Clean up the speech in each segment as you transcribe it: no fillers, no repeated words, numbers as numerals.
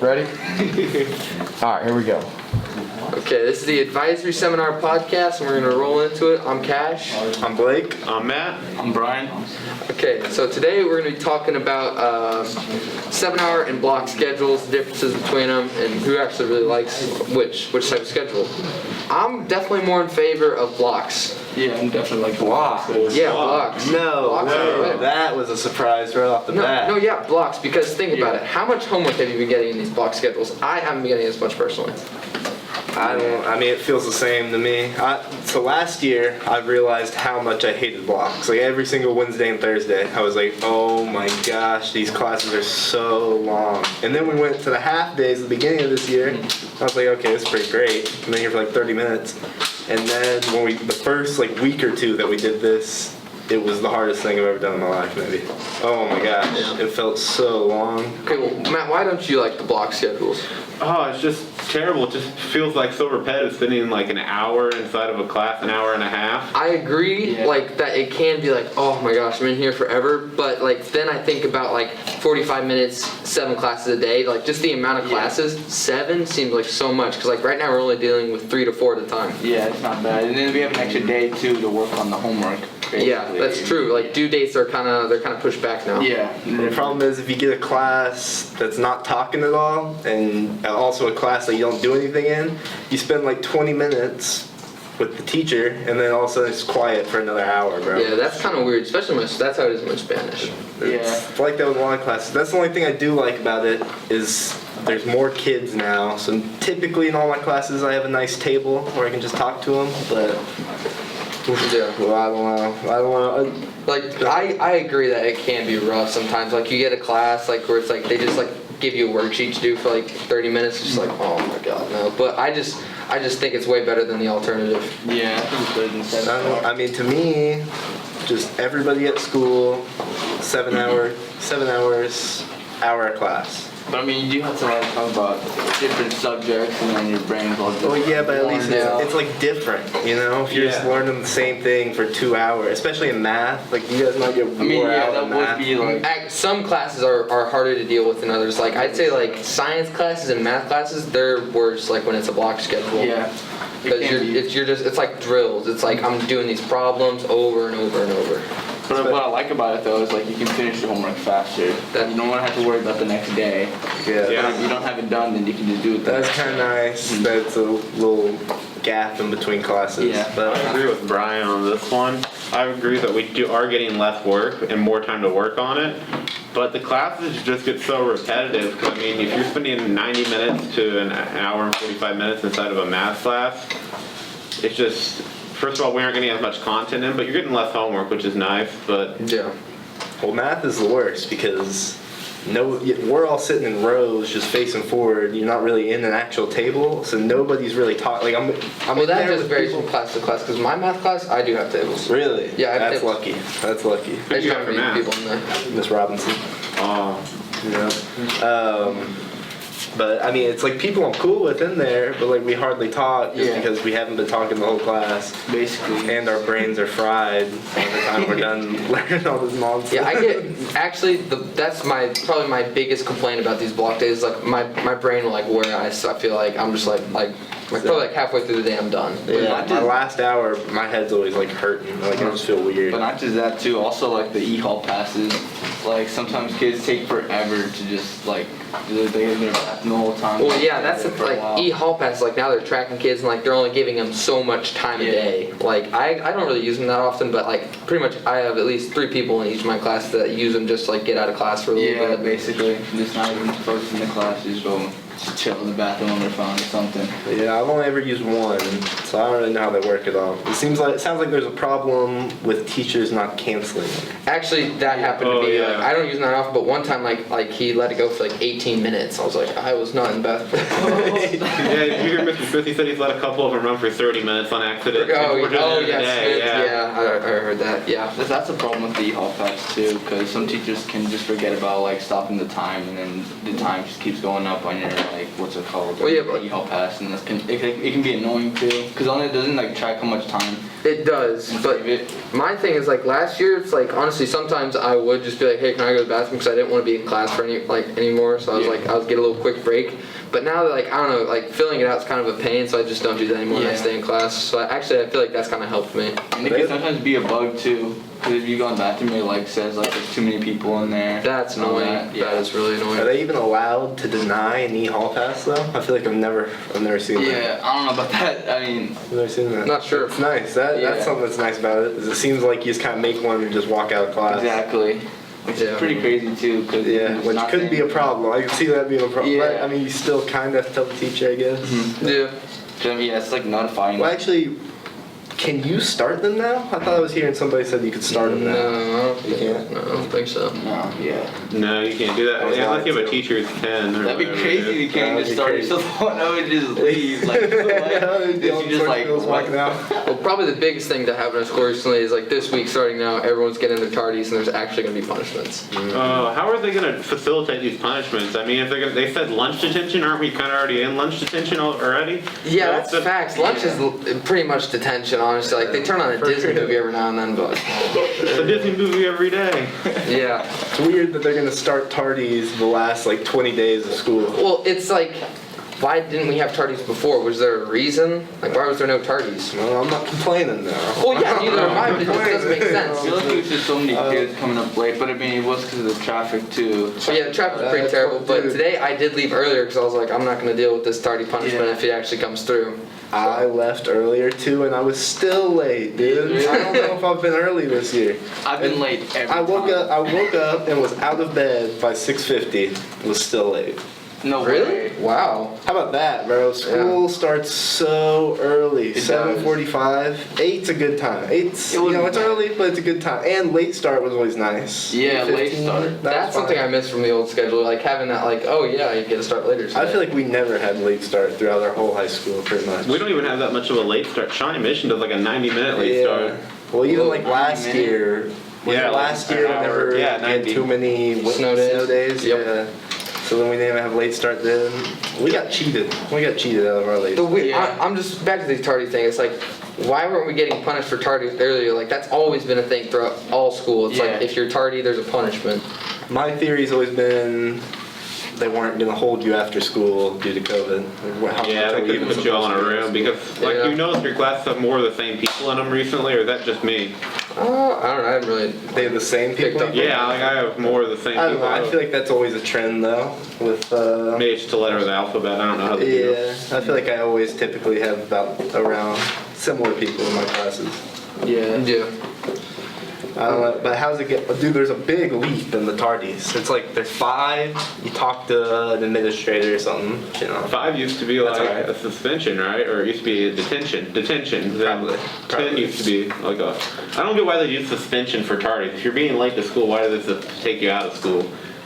Ready? All right, here we go. Okay, this is the Advisory Seminar Podcast, and we're going to roll into it. I'm Cash. I'm Blake. I'm Matt. I'm Brian. Okay, so today we're going to be talking about seminar and block schedules, the differences between them, and who actually really likes which type of schedule. I'm definitely more in favor of blocks. Yeah, I'm definitely like Blocks. Yeah, blocks. No, that was a surprise right off the bat. No, yeah, blocks, because think about it. How much homework have you been getting in these block schedules? I haven't been getting as much personally. I mean, it feels the same to me. So last year, I realized how much I hated blocks. Like every single Wednesday and Thursday, I was like, oh my gosh, these classes are so long. And then we went to the half days at the beginning of this year. I was like, okay, this is pretty great. I'm in here for like 30 minutes. And then when the first like week or two that we did this, it was the hardest thing I've ever done in my life, maybe. Oh my gosh, it felt so long. Okay, well, Matt, why don't you like the block schedules? Oh, it's just terrible. It just feels like so repetitive, sitting like an hour inside of a class, an hour and a half. I agree, like that it can be like, oh my gosh, I'm in here forever. But like then I think about like 45 minutes, 7 classes a day. Like just the amount of classes, 7 seems like so much. Because like right now we're only dealing with 3 to 4 at a time. Yeah, it's not bad. And then we have an extra day too to work on the homework. Basically. Yeah, that's true. Like due dates are kind of pushed back now. Yeah. The problem is if you get a class that's not talking at all, and also a class that you don't do anything in, you spend like 20 minutes with the teacher, and then all of a sudden it's quiet for another hour, bro. Yeah, that's kind of weird, especially that's how it is in Spanish. It's like that with a lot of classes. That's the only thing I do like about it is there's more kids now. So typically in all my classes I have a nice table where I can just talk to them, but Yeah. well, I don't know. Like I agree that it can be rough sometimes. Like you get a class like where it's like they just like give you a worksheet to do for like 30 minutes. It's just like, oh my god, no. But I just think it's way better than the alternative. Yeah, I think it's better than 7 I mean, to me, just everybody at school, 7 hours, hour a class. But I mean, you do have to like talk about different subjects, and then your brain's all different. Well, yeah, but at least worn out. it's like different, you know? If you're just learning the same thing for 2 hours, especially in math, like you guys might get wore out that in math. would be like. Some classes are harder to deal with than others. Like I'd say like science classes and math classes, they're worse like when it's a block schedule. Yeah. Because it's like drills. It's like I'm doing these problems over and over and over. But what I like about it though is like you can finish your homework faster. You don't want to have to worry about the next day. Yeah. But if you don't have it done, then you can just do it. That's kind of nice. That's a little gap in between classes. Yeah. But I agree with Brian on this one. I agree that we are getting less work and more time to work on it. But the classes just get so repetitive. I mean, if you're spending 90 minutes to an hour and 45 minutes inside of a math class, it's just, first of all, we aren't getting as much content in, but you're getting less homework, which is nice. But Yeah. well, math is the worst because we're all sitting in rows just facing forward. You're not really in an actual table, so nobody's really talking. Like I'm Well, that there just with varies people. from class to class. Because my math class, I do have tables. Really? Yeah, I have that's tables. lucky. That's lucky. I just you have got for math? people in there. Miss Robinson. Yeah. But I mean, it's like people I'm cool with in there, but like we hardly talk just because we haven't been talking the whole class. Basically. And our brains are fried by the time we're done learning all this nonsense. Yeah, I get actually that's probably my biggest complaint about these block days. Like my brain will like wear out. So I feel like I'm just like probably like halfway through the day I'm done. Yeah, my last hour, my head's always like hurting. Like I just feel weird. But not just that too, also like the ehall passes. Like sometimes kids take forever to just like they in their bathroom the whole time. Well, yeah, that's for a like while. ehall pass. Like now they're tracking kids and like they're only giving them so much time a day. Like I don't really use them that often, but like pretty much I have at least 3 people in each of my classes that use them just to like get out of class for a little Yeah, bit. basically. Just not even focusing in the class, just go chill in the bathroom on their phone or something. But yeah, I've only ever used one, so I don't really know how they work at all. It sounds like there's a problem with teachers not canceling. Actually, that happened to me. yeah. Like, I don't use them that often, but one time like he let it go for like 18 minutes. I was like, I was not in the bathroom. yeah, you hear Mr. Smith, he said he's let a couple of them run for 30 minutes on accident. Oh, We're just in the yeah, day, Smith, yeah, I heard that. Yeah. That's a problem with the ehall pass too, because some teachers can just forget about like stopping the time, and then the time just keeps going up on your like what's it called? Well, yeah, but- ehall pass, and it can be annoying too, because on it doesn't like track how much time. It does, but Save it. my thing is like last year. It's like honestly, sometimes I would just be like, "Hey, can I go to the bathroom?" Because I didn't want to be in class for anymore. So I was Yeah. like, I would get a little quick break. But now that like I don't know, like filling it out is kind of a pain. So I just don't do that anymore. And I Yeah. stay in class. So I feel like that's kind of helped me. And it can sometimes be a bug too, because if you go in the bathroom, it like says like there's too many people in there. That's and all annoying. that. That is really Are annoying. they even allowed to deny an e-hall pass though? I feel like I've never seen that. Yeah, I don't know about that. I mean, I've never seen that. Not sure. It's nice. That's Yeah. something that's nice about it. Is it seems like you just kind of make one and just walk out of class. exactly. Which Yeah. is pretty crazy too, because Yeah, which could be a problem. I can see that being a problem. Yeah. But I mean, you still kind of tell the teacher, I guess. Yeah. Yeah, it's like notifying. Well, actually, can you start them now? I thought I was hearing somebody said you could start them No, now. I don't You think, can't? no, I don't think so. No, yeah. No, you can't do that. I was Yeah, unless you have lied a to. teacher who's 10 or That'd be whatever it crazy is. if you can't That'd just be start crazy. yourself on and just leave. Like, Dylan you just like Sutcliffe's walking out. Well, probably the biggest thing to happen at school recently is like this week starting now, everyone's getting their tardies and there's actually going to be punishments. How are they going to facilitate these punishments? I mean, if they said lunch detention, aren't we kind of already in lunch detention already? Yeah, So that's the- facts. Lunch is pretty much detention, honestly. Like they turn on a Disney movie every now and then, but It's a Disney movie every day. yeah. It's weird that they're gonna start tardies the last like 20 days of school. Well, it's like, why didn't we have tardies before? Was there a reason? Like, why was there no tardies? No, I'm not complaining though. Well, yeah, neither am I, but it just doesn't make I sense. feel like it was just so many kids coming up late, but I mean, it was because of the traffic too. But yeah, the traffic was pretty That's terrible. what- But dude. today I did leave earlier because I was like, I'm not gonna deal with this tardy punishment Yeah. if it actually comes through. I left earlier too, and I was still late, dude. I don't know if I've been early this year. I've been late every I woke time. up. I woke up and was out of bed by 6:50. Was still late. No Really? way. Wow. How about that, bro? School starts so early. It does. 7:45. 8's a good time. 8's, It you know, wouldn't it's matter. early, but it's a good time. And late start was always nice. Yeah, late 8:15, start. That's something I miss from the old schedule, like having that, like, oh yeah, you get to start later. I feel like we never had late start throughout our whole high school, pretty much. We don't even have that much of a late start. Shawnee Mission does like a 90-minute late Yeah. start. Well, even Well, like last 90 minutes. year. Was Yeah, it last like year, an hour. whenever Yeah, we had 90. too many Snow days. Yep. Yeah. So then we didn't have late start then. We got cheated. We got cheated out of our late. Yeah. I'm just back to the tardy thing. It's like, why weren't we getting punished for tardy earlier? Like that's always been a thing throughout all school. It's Yeah. like if you're tardy, there's a punishment. My theory's always been they weren't gonna hold you after school due to COVID. How Yeah, much they are we couldn't even put you all in a supposed to do? room because, like, Yeah. you notice your classes have more of the same people in them recently, or is that just me? I don't know. I haven't really. They have the same Picked people. up. Yeah, like I have more of the same I don't people. know. I feel like that's always a trend though. With Maybe it's just a letter of the alphabet. I don't know how they do it. yeah, I feel like I always typically have about around similar people in my classes. Yeah. Yeah. I don't know, but how's it get? Dude, there's a big leap in the tardies. It's like there's 5. You talk to an administrator or something. You know. 5 used to be That's like alright. a suspension, right? Or it used to be a detention. Detention. Then Probably. 10 Probably. used to be like a. I don't get why they use suspension for tardies. If you're being late to school, why do they take you out of school?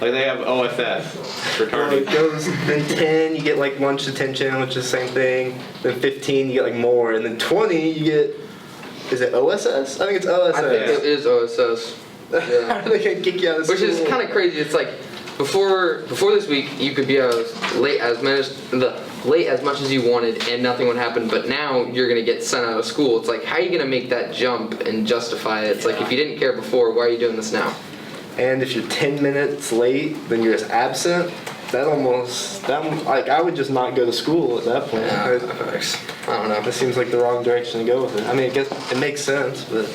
Like they have OSS for Well, it tardies. goes, then 10 you get like lunch detention, which is the same thing. Then 15 you get like more, and then 20 you get. Is it OSS? I think it's OSS. I think it is OSS. How Yeah. are they gonna kick you out of Which school? is kind of crazy. It's like before this week you could be as late as much as you wanted and nothing would happen. But now you're gonna get sent out of school. It's like how are you gonna make that jump and justify it? It's like if you didn't care before, why are you doing this now? And if you're 10 minutes late, then you're just absent. That like I would just not go to school at that point. Yeah, thanks. I don't know. That seems like the wrong direction to go with it. I mean, I guess it makes sense, but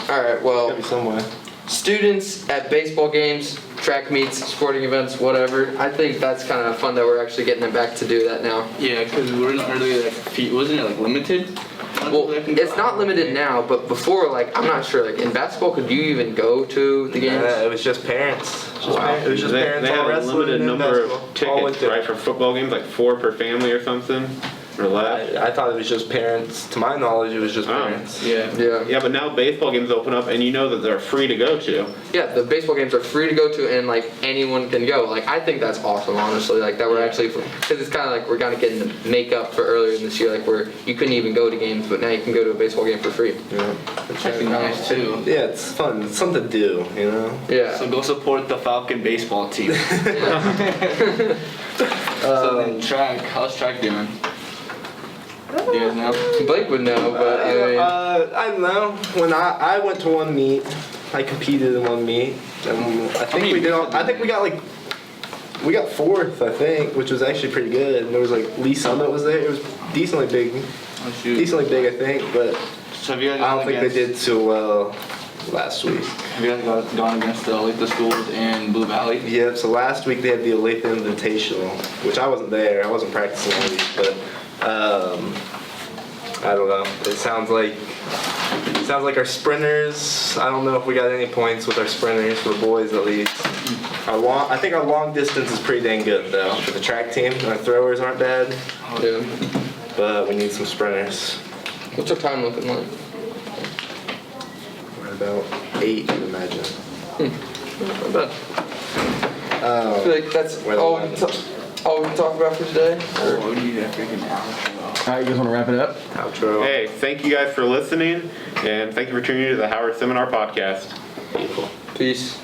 All right. gotta Well, be some way. students at baseball games, track meets, sporting events, whatever. I think that's kind of fun that we're actually getting it back to do that now. Yeah, because we're not really like wasn't it like limited? Well, it's not limited now, but before, like, I'm not sure. Like in basketball, could you even go to the games? It was just parents. It was just They parents have all a wrestling limited and number basketball. of All went tickets, there. right, for football games, like 4 per family or something. or left. I thought it was just parents. To my knowledge, it was just parents. Yeah. Yeah. Yeah, but now baseball games open up, and you know that they're free to go to. Yeah, the baseball games are free to go to, and like anyone can go. Like I think that's awesome, honestly. Like that we're actually, because it's kind of like we're kind of getting the makeup for earlier in this year, like where you couldn't even go to games, but now you can go to a baseball game for free. Yeah. It's actually nice too. Yeah, it's fun. It's something to do, you know? Yeah. So go support the Falcon baseball team. So then track, how's track doing? Do you guys know? Blake would know, but I mean, I don't know. When I went to one meet, I competed in one meet, and I think many we did. meets I think we got fourth, I think, which was actually pretty good. And there was like Lee Summit was there. It was decently big, Oh shoot. I think, but So have you guys I don't gone think they against, did so well last week. have you guys gone against the Olathe schools in Blue Valley? Yeah, so last week they had the Olathe Invitational, which I wasn't there. I wasn't practicing all week, but I don't know. It sounds like our sprinters. I don't know if we got any points with our sprinters for boys at least. I think our long distance is pretty dang good though for the track team. Our throwers aren't bad, yeah. but we need some sprinters. What's our time looking like? We're at about 8, I'd imagine. Not bad. I feel like that's We're the all one. we can talk about for today. Oh, we need a freaking outro. All right, you guys want to wrap it up? Outro. Hey, thank you guys for listening, and thank you for tuning in to the Howard Seminar Podcast. Peace.